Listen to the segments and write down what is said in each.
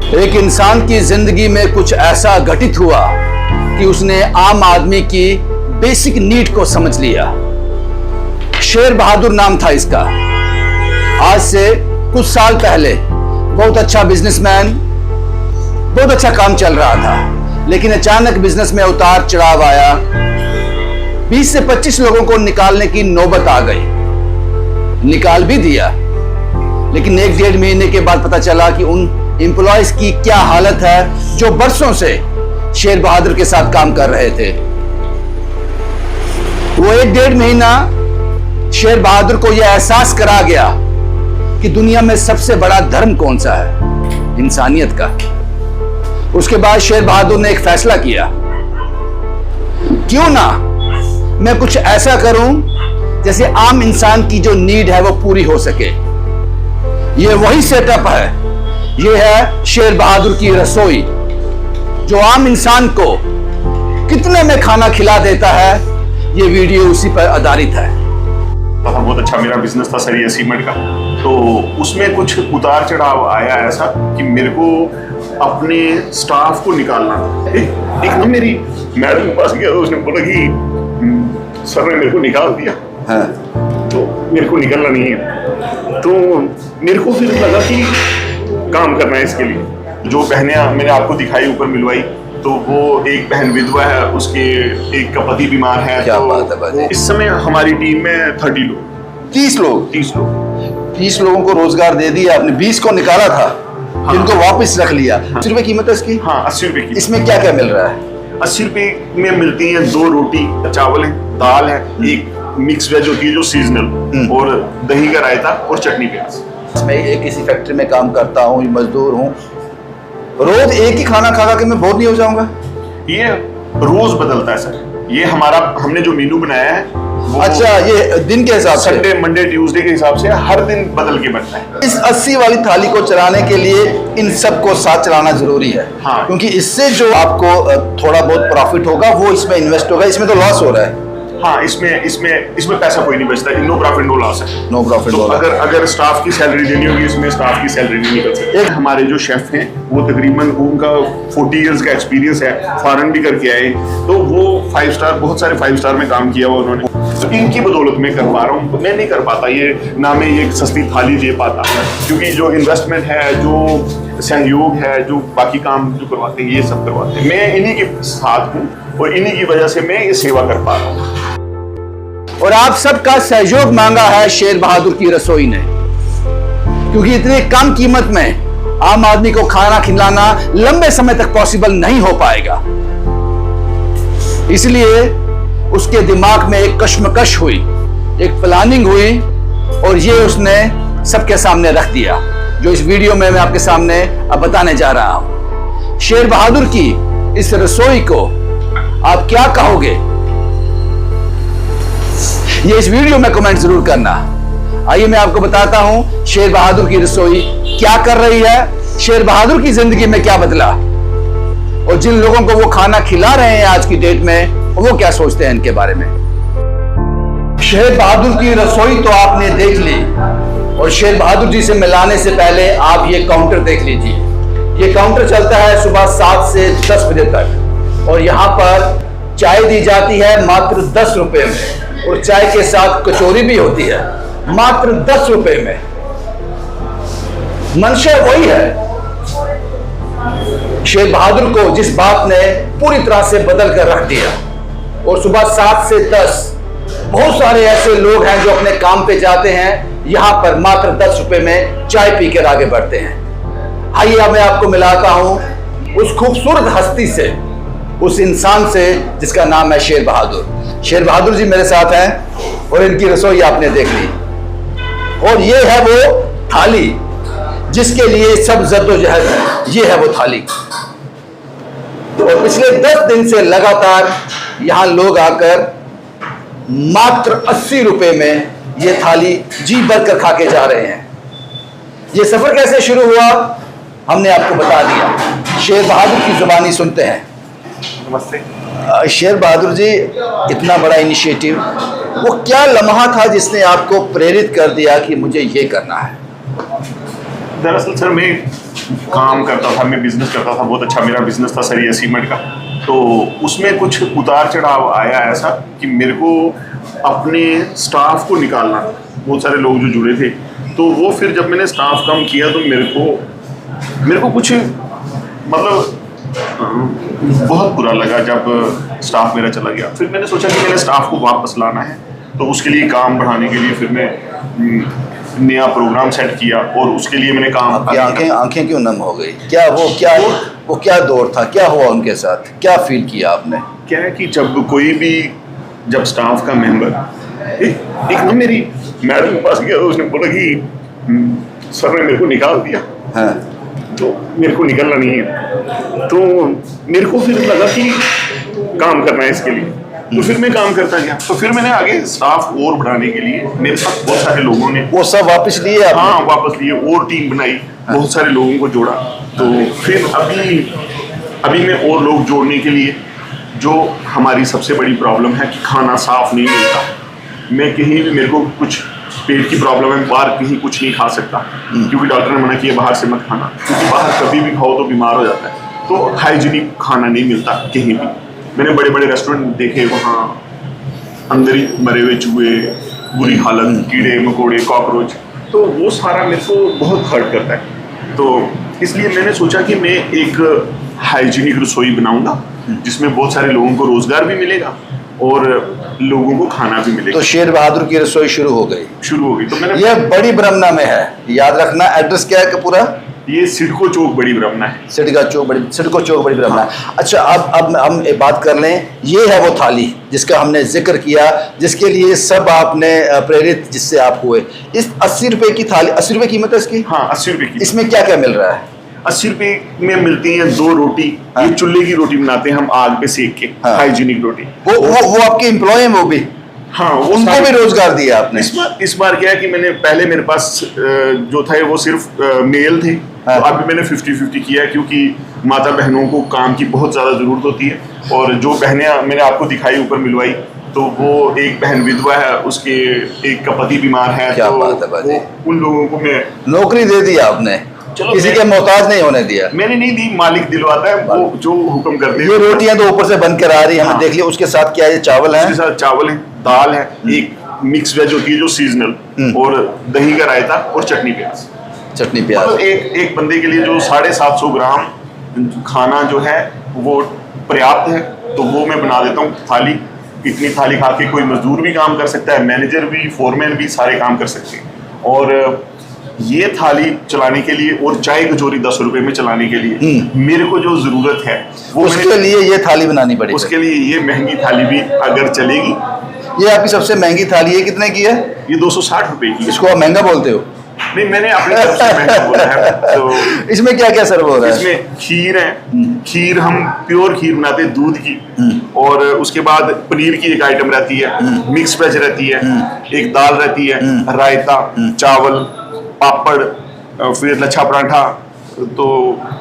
एक इंसान की जिंदगी में कुछ ऐसा घटित हुआ कि उसने आम आदमी की बेसिक नीड को समझ लिया। शेर बहादुर नाम था इसका। आज से कुछ साल पहले बहुत अच्छा बिजनेसमैन, बहुत अच्छा काम चल रहा था, लेकिन अचानक बिजनेस में उतार चढ़ाव आया। 20 से 25 लोगों को निकालने की नौबत आ गई। निकाल भी दिया, लेकिन 1-1.5 महीने के बाद पता चला कि उन एम्प्लॉयज की क्या हालत है जो बरसों से शेर बहादुर के साथ काम कर रहे थे। वो 1-1.5 महीना शेर बहादुर को यह एहसास करा गया कि दुनिया में सबसे बड़ा धर्म कौन सा है, इंसानियत का। उसके बाद शेर बहादुर ने एक फैसला किया, क्यों ना मैं कुछ ऐसा करूं जैसे आम इंसान की जो नीड है वो पूरी हो सके। ये वही सेटअप है, ये है शेर बहादुर की रसोई, जो आम इंसान को कितने में खाना खिला देता है। ये वीडियो उसी पर आधारित है। बहुत अच्छा मेरा बिजनेस था सरिया सीमेंट का, तो उसमें कुछ उतार चढ़ाव आया ऐसा कि मेरे को अपने स्टाफ को निकालना था। एक ना मेरी मैडम के पास गया तो उसने बोला कि सर ने मेरे को निकाल दिया। हाँ। तो मेरे को निकलना नहीं है, तो मेरे को फिर लगा कि काम करना है इसके लिए। जो बहनें मैंने आपको दिखाई ऊपर मिलवाई, तो वो एक बहन विधवा है, उसके एक का पति बीमार है। क्या तो बात है बात। इस समय हमारी टीम में 30 लोग 30 लोग 30 लोगों को रोजगार दे दिया आपने। 20 को निकाला था, हाँ। जिनको वापस रख लिया। 80 रुपए कीमत है इसकी। हाँ, 80 रुपए की। इसमें क्या क्या मिल रहा है? 80 रुपए में मिलती है 2 रोटी, चावल है, दाल है, एक मिक्स वेज होती है जो सीजनल, और दही का रायता और चटनी प्याज। मैं एक किसी फैक्ट्री में काम करता हूँ, मजदूर हूँ, रोज एक ही खाना खा के मैं बोर नहीं हो जाऊंगा? ये रोज बदलता है सर। ये हमने जो मेनू बनाया है वो अच्छा, ये दिन के हिसाब से, संडे मंडे ट्यूसडे के हिसाब से हर दिन बदल के बनता है। इस 80 वाली थाली को चलाने के लिए इन सबको साथ चलाना जरूरी है। हाँ। क्योंकि इससे जो आपको थोड़ा बहुत प्रॉफिट होगा वो इसमें इन्वेस्ट होगा। इसमें तो लॉस हो रहा है। हाँ, इसमें पैसा कोई नहीं बचता। नो प्रॉफिट नो लॉस है। No profit. तो अगर स्टाफ की सैलरी देनी होगी, इसमें स्टाफ की सैलरी नहीं निकल सकती। एक हमारे जो शेफ हैं वो तकरीबन उनका 40 इयर्स का एक्सपीरियंस है, फॉरेन भी करके आए, तो वो 5 स्टार, बहुत सारे 5 स्टार में काम किया हुआ उन्होंने। तो इनकी बदौलत मैं कर पा रहा हूँ। मैं नहीं कर पाता ये, ना मैं ये सस्ती थाली दे पाता, क्योंकि जो इन्वेस्टमेंट है, जो सहयोग है, जो बाकी काम जो करवाते हैं, ये सब करवाते हैं। मैं इन्हीं के साथ हूँ और इन्हीं की वजह से मैं ये सेवा कर पा रहा हूँ। और आप सबका सहयोग मांगा है शेर बहादुर की रसोई ने, क्योंकि इतने कम कीमत में आम आदमी को खाना खिलाना लंबे समय तक पॉसिबल नहीं हो पाएगा। इसलिए उसके दिमाग में एक कश्मकश हुई, एक प्लानिंग हुई, और ये उसने सबके सामने रख दिया, जो इस वीडियो में मैं आपके सामने अब बताने जा रहा हूं। शेर बहादुर की इस रसोई को आप क्या कहोगे, ये इस वीडियो में कमेंट जरूर करना। आइए मैं आपको बताता हूं शेर बहादुर की रसोई क्या कर रही है, शेर बहादुर की जिंदगी में क्या बदला, और जिन लोगों को वो खाना खिला रहे हैं आज की डेट में, वो क्या सोचते हैं इनके बारे में। शेर बहादुर की रसोई तो आपने देख ली, और शेर बहादुर जी से मिलाने से पहले आप ये काउंटर देख लीजिए। ये काउंटर चलता है सुबह 7 से 10 बजे तक, और यहां पर चाय दी जाती है मात्र 10 रुपए में, और चाय के साथ कचौरी भी होती है मात्र 10 रुपए में। मंशा वही है। शेर बहादुर को जिस बात ने पूरी तरह से बदल कर रख दिया, और सुबह 7 से 10 बहुत सारे ऐसे लोग हैं जो अपने काम पे जाते हैं, यहां पर मात्र 10 रुपए में चाय पीकर आगे बढ़ते हैं। आइए अब मैं आपको मिलाता हूं उस खूबसूरत हस्ती से, उस इंसान से जिसका नाम है शेर बहादुर। शेर बहादुर जी मेरे साथ हैं, और इनकी रसोई आपने देख ली, और ये है वो थाली जिसके लिए सब जद्दोजहद है। ये है वो थाली, और पिछले 10 दिन से लगातार यहां लोग आकर मात्र 80 रुपए में ये थाली जी भरकर खा के जा रहे हैं। ये सफर कैसे शुरू हुआ हमने आपको बता दिया। शेर बहादुर की जुबानी सुनते हैं। नमस्ते। शेर बहादुर जी, इतना बड़ा इनिशिएटिव, वो क्या लम्हा था जिसने आपको प्रेरित कर दिया कि मुझे ये करना है? दरअसल सर मैं काम करता था, मैं बिजनेस करता था, बहुत अच्छा मेरा बिजनेस था सर ये सीमेंट का। तो उसमें कुछ उतार चढ़ाव आया ऐसा कि मेरे को अपने स्टाफ को निकालना, बहुत सारे लोग जो जुड़े थे, तो वो फिर जब मैंने स्टाफ कम किया तो मेरे को कुछ मतलब बहुत बुरा लगा जब स्टाफ मेरा चला गया। फिर मैंने सोचा कि मैंने स्टाफ को वापस लाना है, तो उसके लिए काम बढ़ाने के लिए फिर मैं नया प्रोग्राम सेट किया और उसके लिए मैंने काम आपकी आंखें क्यों नम हो गई? वो क्या दौर था, क्या हुआ उनके साथ, क्या फील किया आपने? क्या है कि जब स्टाफ का मेंबर एक ना मेरी मैडम के पास गया तो उसने बोला कि सर ने मेरे को निकाल दिया। हाँ। तो मेरे को निकलना नहीं है, तो मेरे को फिर लगा कि काम करना है इसके लिए, तो फिर मैं काम करता गया। तो फिर मैंने आगे स्टाफ और बढ़ाने के लिए मेरे साथ बहुत सारे लोगों ने वो सब वापस लिए आपने? हाँ वापस लिए और टीम बनाई, बहुत सारे लोगों को जोड़ा। तो फिर अभी मैं और लोग जोड़ने के लिए, जो हमारी सबसे बड़ी प्रॉब्लम है कि खाना साफ नहीं मिलता, मैं कहीं भी मेरे को कुछ पेट की प्रॉब्लम है, बाहर कहीं कुछ नहीं खा सकता क्योंकि डॉक्टर ने मना किया बाहर से मत खाना, क्योंकि बाहर कभी भी खाओ तो बीमार हो जाता है। तो हाइजीनिक खाना नहीं मिलता कहीं भी। मैंने बड़े बड़े रेस्टोरेंट देखे, वहाँ अंदर ही मरे हुए चूहे, बुरी हालत, कीड़े मकोड़े, कॉकरोच, तो वो सारा मेरे को बहुत हर्ट करता है। तो इसलिए मैंने सोचा कि मैं एक हाइजीनिक रसोई बनाऊंगा जिसमें बहुत सारे लोगों को रोजगार भी मिलेगा और लोगों को खाना भी मिलेगा। तो शेर बहादुर की रसोई शुरू हो गई। तो मैंने ये बड़ी ब्रह्मना में है, याद रखना। एड्रेस क्या है पूरा? ये सिडको चौक बड़ी ब्रह्मना है। सिडको चौक बड़ी ब्रह्मना है। अच्छा, अब हम एक बात कर लें, ये है वो थाली जिसका हमने जिक्र किया, जिसके लिए सब आपने प्रेरित, जिससे आप हुए। इस 80 रुपए की थाली, 80 रुपए कीमत है इसकी? हाँ 80 रुपए की। इसमें क्या क्या मिल रहा है? 80 रुपए में मिलती हैं 2 रोटी। हाँ। ये चूल्हे की रोटी बनाते हैं हम आग पे सेक के, हाँ। हाइजीनिक रोटी। वो आपके एम्प्लॉय हैं वो भी? हाँ, उनको भी रोजगार दिया आपने? इस बार क्या है कि मैंने पहले मेरे पास जो था वो सिर्फ मेल थे। हाँ। तो अभी मैंने 50-50 किया है क्योंकि माता बहनों को काम की बहुत ज्यादा जरूरत होती है। और जो बहनें मैंने आपको दिखाई ऊपर मिलवाई, तो वो एक बहन विधवा है, उसके एक का पति बीमार है। क्या तो बात है बाजी। उन लोगों को मैं नौकरी दे दी आपने, चलो किसी के मोहताज नहीं होने दिया। मैंने नहीं दी, मालिक दिलवाता है, वो जो हुक्म करते हैं। ये रोटियां तो ऊपर से बन कर आ रही है, हमने हाँ। देख लिया। उसके साथ क्या है? चावल है, उसके साथ चावल है, दाल है, एक मिक्स वेज होती है जो सीजनल, और दही का रायता और चटनी प्याज। मतलब एक बंदे के लिए जो 750 ग्राम खाना जो है वो पर्याप्त है। तो वो मैं बना देता हूँ थाली। इतनी थाली खा के कोई मजदूर भी काम कर सकता है, मैनेजर भी, फोरमैन भी, सारे काम कर सकते हैं। और ये थाली चलाने के लिए और चाय कचौरी 10 रुपए में चलाने के लिए मेरे को जो जरूरत है वो उसके लिए ये थाली बनानी पड़ेगी। उसके लिए ये महंगी थाली भी अगर चलेगी। ये आपकी सबसे महंगी थाली है, कितने की है? ये 260 रुपए की। इसको आप महंगा बोलते हो? नहीं, मैंने अपनी तरफ से महंगा बोला है। तो इसमें क्या क्या सर्व हो रहा है? इसमें खीर है, खीर हम प्योर खीर बनाते हैं दूध की। और उसके बाद पनीर की एक आइटम रहती है, मिक्स वेज रहती है, एक दाल रहती है, रायता, चावल, पापड़, फिर लच्छा पराठा, तो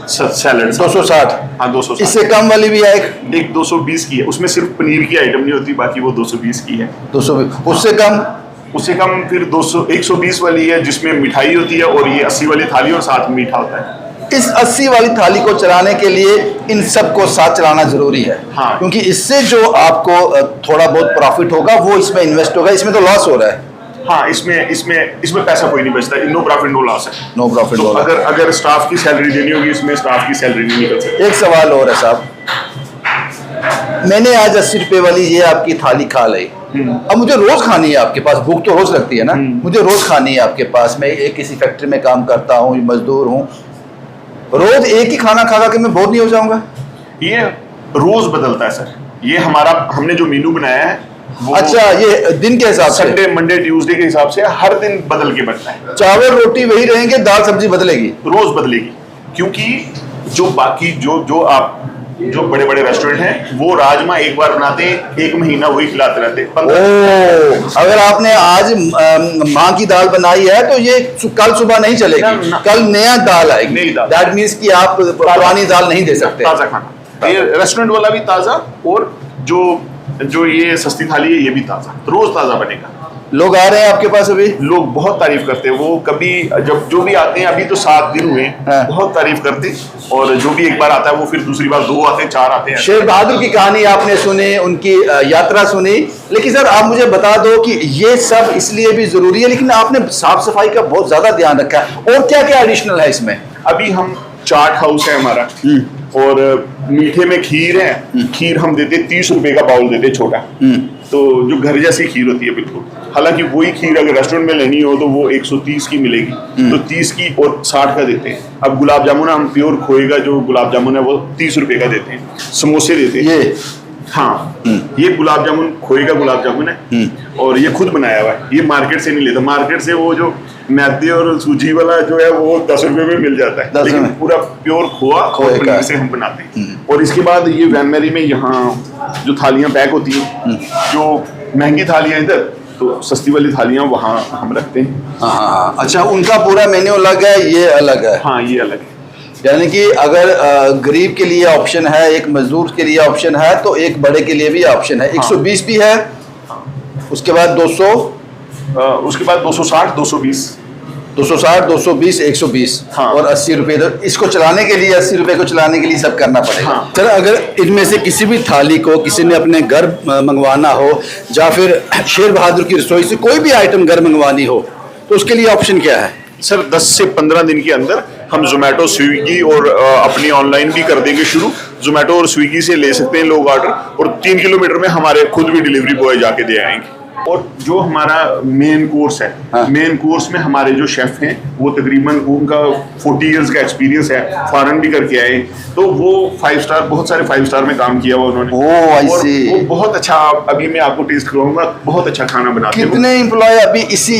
सैलड। 260? हाँ 260। इससे कम वाली भी है एक 220 की है, उसमें सिर्फ पनीर की आइटम नहीं होती, बाकी वो 220 की है। 220। उससे कम फिर 120 वाली है जिसमें मिठाई होती है, और ये 80 वाली थाली और साथ में मीठा होता है। इस 80 वाली थाली को चलाने के लिए इन सबको साथ चलाना जरूरी है। हाँ। क्योंकि इससे जो आपको थोड़ा बहुत प्रॉफिट होगा वो इसमें इन्वेस्ट होगा। इसमें तो लॉस हो रहा है। हाँ, इसमें पैसा कोई नहीं बचता। नो प्रॉफिट नो लॉस है। नो प्रॉफिट तो अगर स्टाफ की सैलरी देनी होगी, इसमें स्टाफ की सैलरी नहीं निकल सकती। एक सवाल और है साहब, मैंने आज 80 रुपए वाली ये आपकी थाली खा ली, अब मुझे रोज खानी है आपके पास, भूख तो रोज लगती है ना, मुझे रोज खानी है आपके पास। मैं एक किसी फैक्ट्री में काम करता हूँ, मजदूर हूँ, रोज एक ही खाना खा के मैं बोर नहीं हो जाऊंगा? ये रोज बदलता है सर। ये हमने जो मेनू बनाया है वो, अच्छा, ये दिन के हिसाब से, संडे मंडे ट्यूसडे के हिसाब से हर दिन बदल के बनता है। चावल रोटी वही रहेंगे, दाल सब्जी बदलेगी? रोज बदलेगी, क्योंकि जो बाकी जो बड़े बड़े रेस्टोरेंट हैं वो राजमा एक बार बनाते हैं, 1 महीना वही खिलाते रहते हैं। अगर आपने आज माँ की दाल बनाई है तो ये कल सुबह नहीं चलेगी, कल नया दाल आएगी। दैट मीन्स कि आप पुरानी दाल नहीं दे सकते। ताजा खाना, ये रेस्टोरेंट वाला भी ताजा, और जो जो ये सस्ती थाली है ये भी ताज़ा, रोज ताज़ा बनेगा। लोग आ रहे हैं आपके पास अभी? लोग बहुत तारीफ करते हैं, वो कभी जब जो भी आते हैं, अभी तो 7 दिन हुए हैं, हाँ। बहुत तारीफ करते हैं, और जो भी एक बार आता है वो फिर दूसरी बार 2 आते हैं, 4 आते हैं। शेर बहादुर की कहानी आपने सुनी, उनकी यात्रा सुनी, लेकिन सर आप मुझे बता दो कि ये सब इसलिए भी जरूरी है, लेकिन आपने साफ सफाई का बहुत ज्यादा ध्यान रखा है, और क्या क्या एडिशनल है इसमें? अभी हम चाट हाउस है हमारा, और मीठे में खीर है। खीर हम देते 30 रुपए का बाउल देते छोटा, तो जो घर जैसी खीर होती है बिल्कुल। हालांकि वही खीर अगर रेस्टोरेंट में लेनी हो तो वो 130 की मिलेगी, तो 30 की और 60 का देते हैं। अब गुलाब जामुन हम प्योर खोए का जो गुलाब जामुन है वो 30 रुपए का देते हैं। समोसे देते हैं ये हाँ, ये गुलाब जामुन खोए का गुलाब जामुन है, और ये खुद बनाया हुआ है, ये मार्केट से नहीं लेता। मार्केट से वो जो मैदे और सूजी वाला जो है वो 10 रुपए में मिल जाता है, 10 लेकिन में? पूरा प्योर खोआ और पनीर से हम बनाते हैं। और इसके बाद ये वैन मैरी में यहाँ जो थालियाँ पैक होती हैं, जो महंगी थालियाँ इधर, तो सस्ती वाली थालियाँ वहाँ हम रखते हैं। हाँ, अच्छा, उनका पूरा मेन्यू अलग है, ये अलग है? हाँ, ये अलग है। यानी कि अगर गरीब के लिए ऑप्शन है, एक मजदूर के लिए ऑप्शन है, तो एक बड़े के लिए भी ऑप्शन है। 120 भी है, उसके बाद 200, उसके बाद 260, 220, 260, 220, 120, हाँ। और 80 रुपये। तो इसको चलाने के लिए, 80 रुपये को चलाने के लिए सब करना पड़ेगा। हाँ। सर अगर इनमें से किसी भी थाली को किसी ने अपने घर मंगवाना हो, या फिर शेर बहादुर की रसोई से कोई भी आइटम घर मंगवानी हो, तो उसके लिए ऑप्शन क्या है? सर 10 से 15 दिन के अंदर हम जोमेटो, स्विगी और अपनी ऑनलाइन भी कर देंगे शुरू। जोमेटो और स्विगी से ले सकते हैं लोग ऑर्डर, और 3 किलोमीटर में हमारे खुद भी डिलीवरी बॉय जाके दे आएंगे। और जो हमारा मेन कोर्स है, हाँ। मेन कोर्स में हमारे जो शेफ हैं वो तकरीबन उनका 40 इयर्स का एक्सपीरियंस है, फॉरेन भी करके आए, तो वो 5 स्टार, बहुत सारे 5 स्टार में काम किया हुआ उन्होंने। ओह, I और see। वो बहुत अच्छा, अभी मैं आपको टेस्ट करवाऊंगा, बहुत अच्छा खाना बनाते हैं। कितने एम्प्लॉय अभी इसी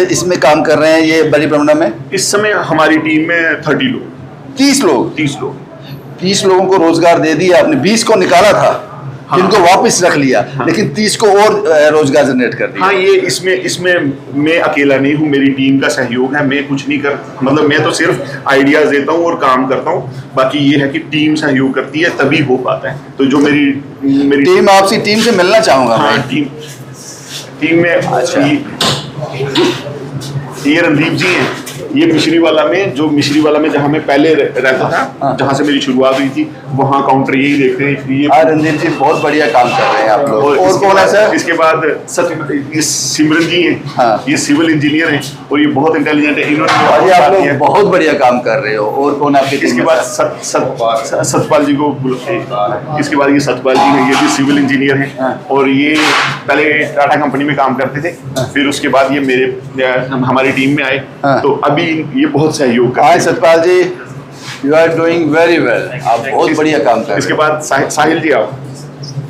इसमें काम कर रहे हैं, ये बड़ी ब्रह्मंडा में? इस समय हमारी टीम में 30 लोग, 30 लोग? 30 लोग। 30 लोगों को रोजगार दे दिया आपने, 20 को निकाला था, हाँ। जिनको वापस रख लिया, लेकिन 30 को और रोजगार जनरेट कर दिया। हाँ, ये इसमें मैं अकेला नहीं हूँ, मेरी टीम का सहयोग है। मैं कुछ नहीं कर, मतलब मैं तो सिर्फ आइडियाज देता हूँ और काम करता हूँ। बाकी ये है कि टीम सहयोग करती है तभी हो पाता है। तो जो मेरी टीम, आपसी टीम से मिलना चाहूंगा हाँ, मैं। टीम में अच्छा। ये रणदीप जी हैं, ये मिश्री वाला में जहाँ मैं पहले रहता था, हाँ। जहाँ से मेरी शुरुआत हुई थी, वहाँ काउंटर यही देखते हैं। ये रणदीप जी बहुत बढ़िया काम कर रहे हैं आप लोग। और इसके कौन है बाद- सर? इसके बाद ये सिमरन जी हैं, हाँ। ये सिविल इंजीनियर हैं, और ये बहुत इंटेलिजेंट है। इन्होंने अरे बहुत आप साथ लोग दिया है। बहुत बढ़िया काम कर रहे हो। और कौन आपकी टीम इसके में बाद सर? सतपाल जी को इसके बाद ये सतपाल जी हैं, ये भी सिविल इंजीनियर हैं, हाँ। और ये पहले टाटा कंपनी में काम करते थे। फिर उसके बाद ये हमारी टीम में आए, हाँ। तो अभी ये बहुत सहयोग करते हाय हैं। Satpal ji, you are doing very well, आप बहुत बढ़िया काम कर रहे इसके हो। बाद साहिल जी आओ,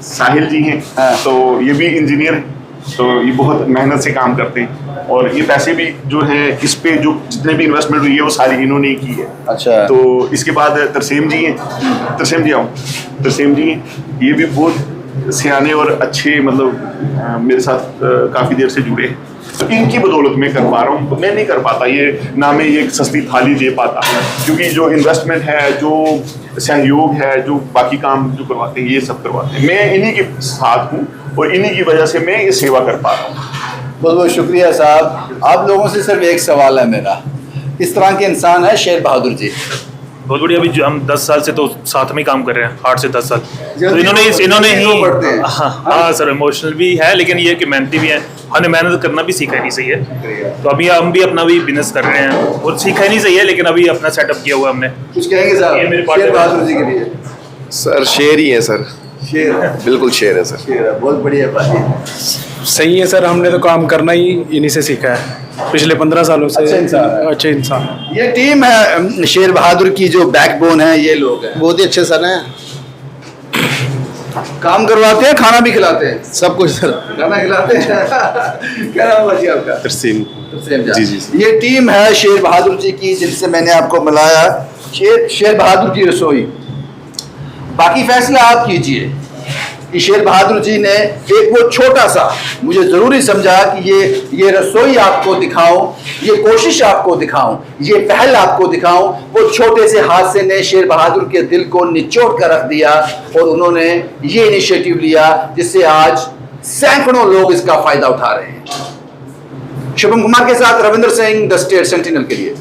साहिल जी हैं, हाँ। तो ये भी इंजीनियर हैं, तो ये बहुत मेहनत से काम करते हैं, और ये पैसे भी जो हैं इस पे जो जितने भी इन्वेस्टमेंट हुई है वो सारी इन्होंने ही की है। अच्छा। तो इसके बाद तरसेम जी हैं, तरसेम जी आओ, तरसेम जी हैं, ये भी बहुत सियाने और अच्छे, मतलब मेरे साथ काफ़ी देर से जुड़े हैं। तो इनकी बदौलत मैं कर पा रहा हूँ, तो मैं नहीं कर पाता ये, ना मैं ये सस्ती थाली दे पाता, क्योंकि जो इन्वेस्टमेंट है, जो सहयोग है, जो बाकी काम जो करवाते हैं, ये सब करवाते हैं। मैं इन्हीं के साथ हूँ, और इन्हीं की वजह से मैं ये सेवा कर पा रहा हूँ। बहुत बहुत शुक्रिया साहब। आप लोगों से सिर्फ एक सवाल है मेरा, किस तरह के इंसान है शेर बहादुर जी? बहुत बढ़िया। अभी हम 10 साल से तो साथ में ही काम कर रहे हैं, 8 से 10 साल। तो जल्दी इन्होंने ही बढ़ते हैं। हाँ सर, इमोशनल भी है, लेकिन ये कि मेहनती भी है। हमने मेहनत करना भी सीखा ही नहीं सही है, तो अभी हम भी अपना भी बिजनेस कर रहे हैं, और सीखा ही नहीं सही है, लेकिन अभी अपना सेटअप किया हुआ हमने। कुछ कहेंगे साहब ये मेरे शेर partner बहादुर जी के लिए? सर शेर ही है सर, शेर है, बिल्कुल शेर है सर। शेर है, बहुत बढ़िया बात है। सही है सर, हमने तो काम करना ही इन्हीं से सीखा है पिछले 15 सालों से। अच्छे इंसान है। अच्छे इंसान। ये टीम है शेर बहादुर की, जो बैकबोन है, ये लोग हैं। बहुत ही अच्छे सर हैं, काम करवाते हैं, खाना भी खिलाते हैं। सब कुछ सर। खाना खिलाते हैं। क्या नाम है जी आपका? तरसीम। तरसेम जी, जी, ये टीम है शेर बहादुर जी की, जिनसे मैंने आपको मिलाया। शेर बहादुर की रसोई। बाकी फैसला आप कीजिए, कि शेर बहादुर जी ने एक वो छोटा सा, मुझे ज़रूरी समझा कि ये रसोई आपको दिखाऊं, ये कोशिश आपको दिखाऊं, ये पहल आपको दिखाऊं, वो छोटे से हादसे ने शेर बहादुर के दिल को निचोड़ कर रख दिया और उन्होंने ये इनिशिएटिव लिया जिससे आज सैकड़ों लोग इसका फायदा उठा रहे हैं। शुभम कुमार के साथ Ravindra Singh, the state sentinel के लिए।